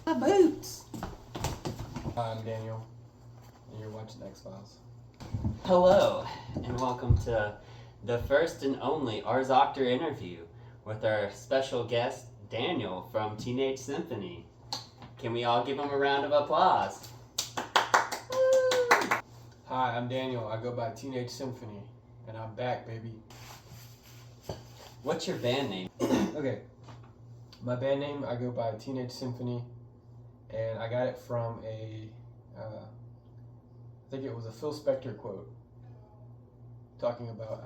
My boots! Hi, I'm Daniel, and you're watching X-Files. Hello, and welcome to the first and only Ars Octor interview with our special guest, Daniel from Teenage Symphony. Can we all give him a round of applause? Hi, I'm Daniel. I go by Teenage Symphony, and I'm back, baby. What's your band name? Okay, my band name, I go by Teenage Symphony, and I got it from I think it was a Phil Spector quote, talking about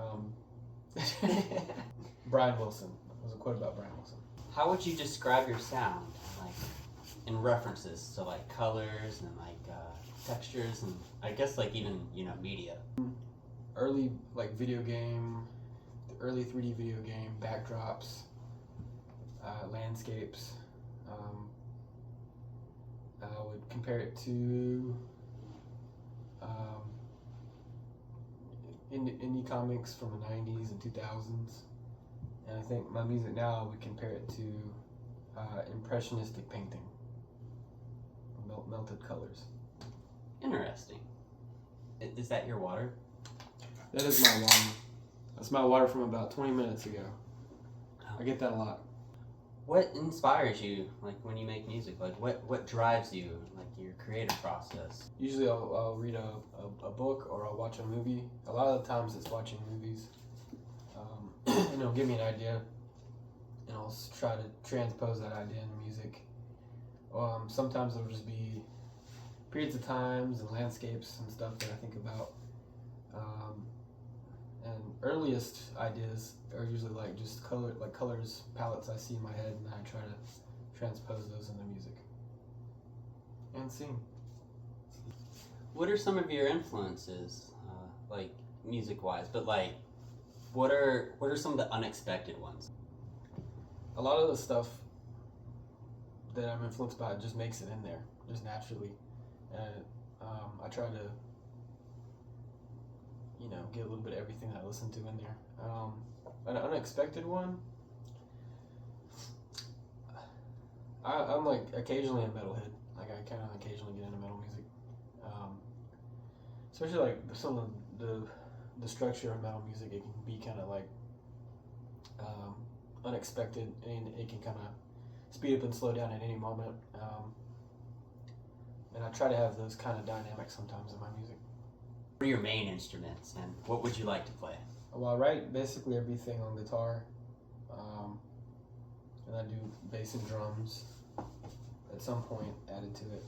Brian Wilson. It was a quote about Brian Wilson. How would you describe your sound, like in references to like colors and like textures and I guess like even media? Early video game, the early 3D video game backdrops, landscapes. I would compare it to indie comics from the 90s and 2000s, and I think my music now would compare it to impressionistic painting, melted colors. Interesting. Is that your water? That is my water. That's my water from about 20 minutes ago. I get that a lot. What inspires you, like when you make music? Like what drives you, like your creative process? Usually I'll read a book or I'll watch a movie. A lot of the times it's watching movies. Give me an idea, and I'll try to transpose that idea into music. Sometimes it'll just be periods of times and landscapes and stuff that I think about. And earliest ideas are usually like just colors, palettes I see in my head, and I try to transpose those into music and sing. What are some of your influences, like music-wise? But like, what are some of the unexpected ones? A lot of the stuff that I'm influenced by just makes it in there, just naturally, and I try to get a little bit of everything that I listen to in there. An unexpected one, I'm like occasionally a metalhead. Like I kind of occasionally get into metal music, especially like some of the structure of metal music. It can be kind of like unexpected, and it can kind of speed up and slow down at any moment. And I try to have those kind of dynamics sometimes in my music. What are your main instruments, and what would you like to play? Well, I write basically everything on guitar, and I do bass and drums at some point added to it.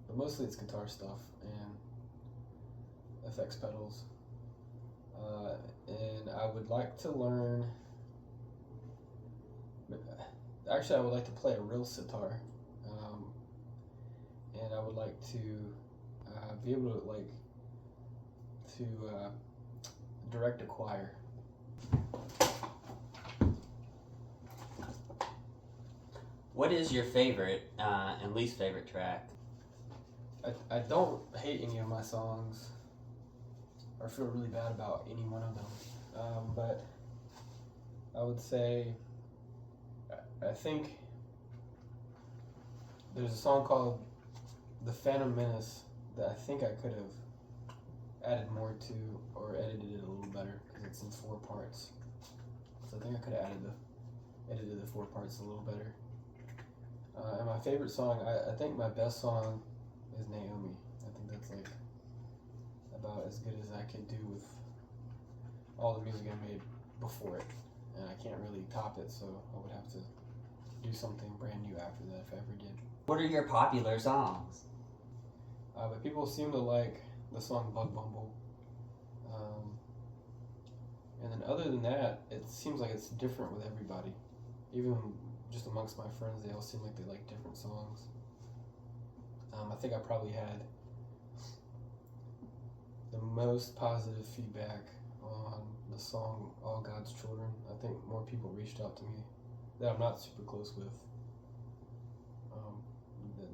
But mostly it's guitar stuff and FX pedals. And I would like to learn. Actually, I would like to play a real sitar, and I would like to be able to direct a choir. What is your favorite and least favorite track? I don't hate any of my songs or feel really bad about any one of them, but I would say I think there's a song called The Phantom Menace that I think I could have added more to or edited it a little better because it's in 4 parts. So I think I could have edited the 4 parts a little better. And my favorite song, I think my best song is Naomi. I think that's like about as good as I could do with all the music I made before it. And I can't really top it, so I would have to do something brand new after that if I ever did. What are your popular songs? But people seem to like the song Bug Bumble. And then other than that, it seems like it's different with everybody. Even just amongst my friends, they all seem like they like different songs. I think I probably had the most positive feedback on the song All God's Children. I think more people reached out to me that I'm not super close with.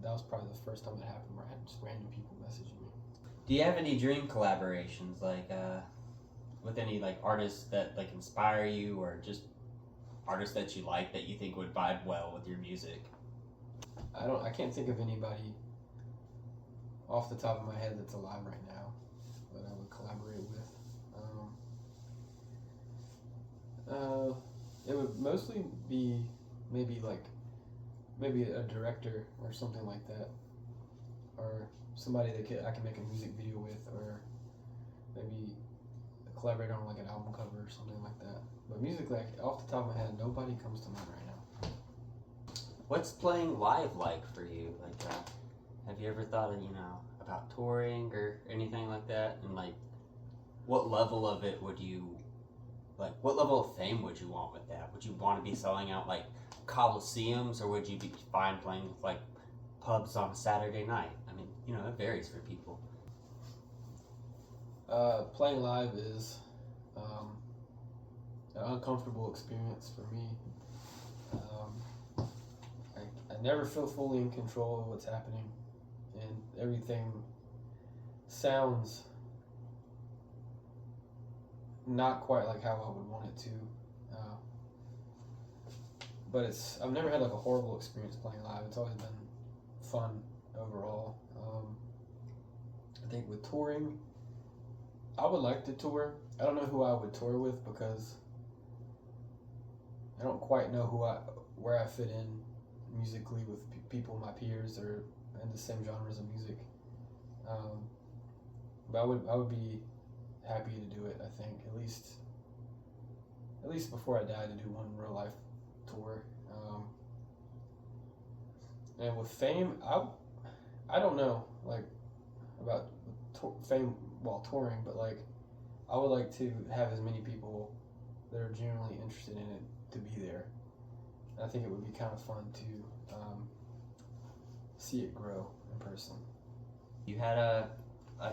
That was probably the first time it happened where I had just random people messaging me. Do you have any dream collaborations, like with any like artists that like inspire you, or just artists that you like that you think would vibe well with your music? I can't think of anybody off the top of my head that's alive right now that I would collaborate with. It would mostly be maybe a director or something like that, or somebody that I can make a music video with, or maybe collaborate on like an album cover or something like that. But musically, off the top of my head, nobody comes to mind right now. What's playing live like for you? Like, have you ever thought of, about touring or anything like that? And like, what level of it would you, like, what level of fame would you want with that? Would you want to be selling out like coliseums, or would you be fine playing with like pubs on a Saturday night? I mean, it varies for people. Playing live is an uncomfortable experience for me. I never feel fully in control of what's happening, and everything sounds not quite like how I would want it to. But I've never had like a horrible experience playing live. It's always been fun overall. I think with touring, I would like to tour. I don't know who I would tour with because I don't quite know where I fit in musically with people my peers or in the same genres of music. But I would be happy to do it. I think at least before I die, to do one real life tour. And with fame, I don't know like about fame while touring, but like I would like to have as many people that are genuinely interested in it to be there. I think it would be kind of fun to see it grow in person. You had a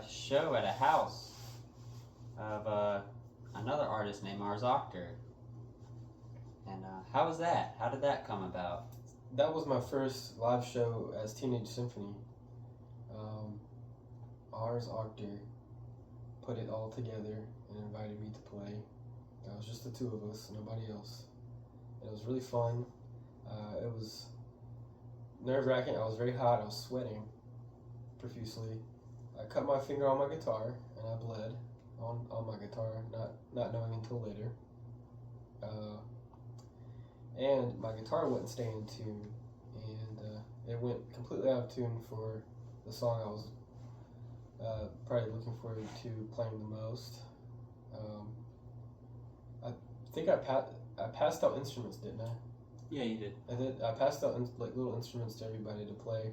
show at a house of another artist named Ars Octor. And how was that? How did that come about? That was my first live show as Teenage Symphony. Ars Octor put it all together and invited me to play. It was just the two of us, nobody else. It was really fun. It was nerve-wracking. I was very hot. I was sweating profusely. I cut my finger on my guitar and I bled on my guitar, not knowing until later. And my guitar wouldn't stay in tune, and it went completely out of tune for the song I was probably looking forward to playing the most. I think I passed out instruments, didn't I? Yeah, you did. I passed out like little instruments to everybody to play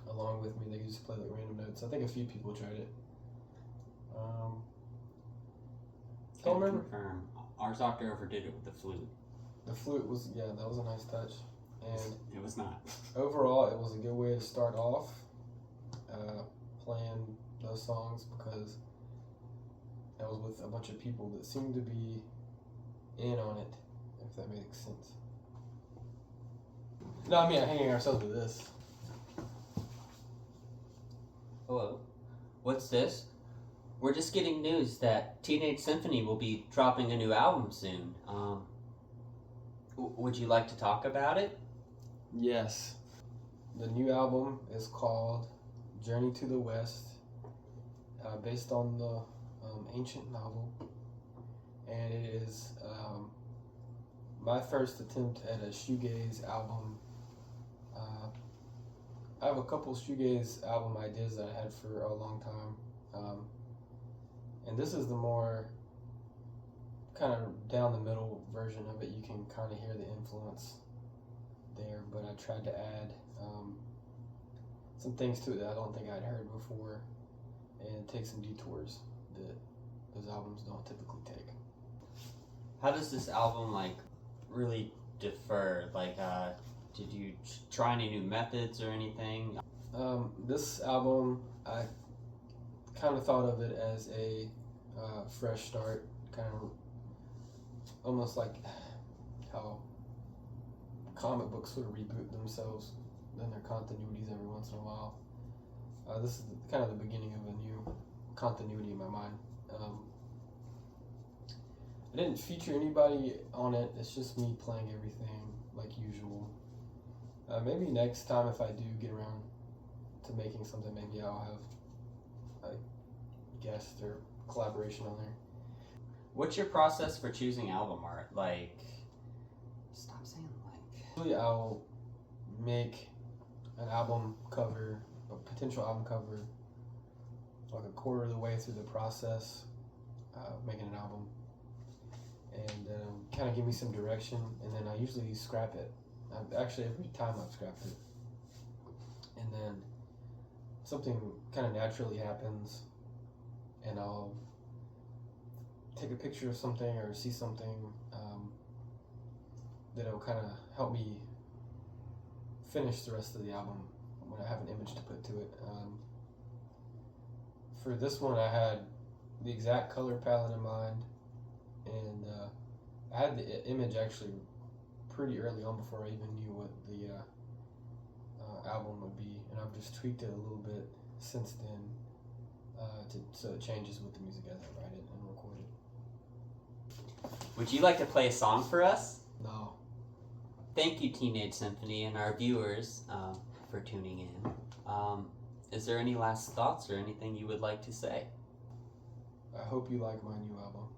along with me. They used to play like random notes. I think a few people tried it. Don't remember. Confirm. Ars Octor overdid it with the flute. The flute was, that was a nice touch. And it was not. Overall, it was a good way to start off playing those songs because I was with a bunch of people that seemed to be in on it, if that makes sense. No, I mean, hanging ourselves with this. Hello. What's this? We're just getting news that Teenage Symphony will be dropping a new album soon. Would you like to talk about it? Yes. The new album is called Journey to the West, based on the ancient novel, and it is my first attempt at a shoegaze album. I have a couple shoegaze album ideas that I had for a long time, and this is the more kind of down the middle version of it. You can kind of hear the influence there, but I tried to add some things to it that I don't think I'd heard before, and take some detours that those albums don't typically take. How does this album really differ? Did you try any new methods or anything? This album, I kind of thought of it as a fresh start, kind of almost like how comic books sort of reboot themselves in their continuities every once in a while. This is kind of the beginning of a new continuity in my mind. I didn't feature anybody on it. It's just me playing everything like usual. Maybe next time if I do get around to making something, maybe I'll have a guest or collaboration on there. What's your process for choosing album art? Like, stop saying like. Usually I'll make an album cover, a potential album cover, like a quarter of the way through the process of making an album, and kind of give me some direction, and then I usually scrap it. Actually, every time I've scrapped it, and then something kind of naturally happens, and I'll take a picture of something or see something that'll kind of help me finish the rest of the album when I have an image to put to it. For this one, I had the exact color palette in mind, and I had the image actually pretty early on before I even knew what the album would be, and I've just tweaked it a little bit since then so it changes with the music as I write it and record it. Would you like to play a song for us? No. Thank you, Teenage Symphony, and our viewers for tuning in. Is there any last thoughts or anything you would like to say? I hope you like my new album.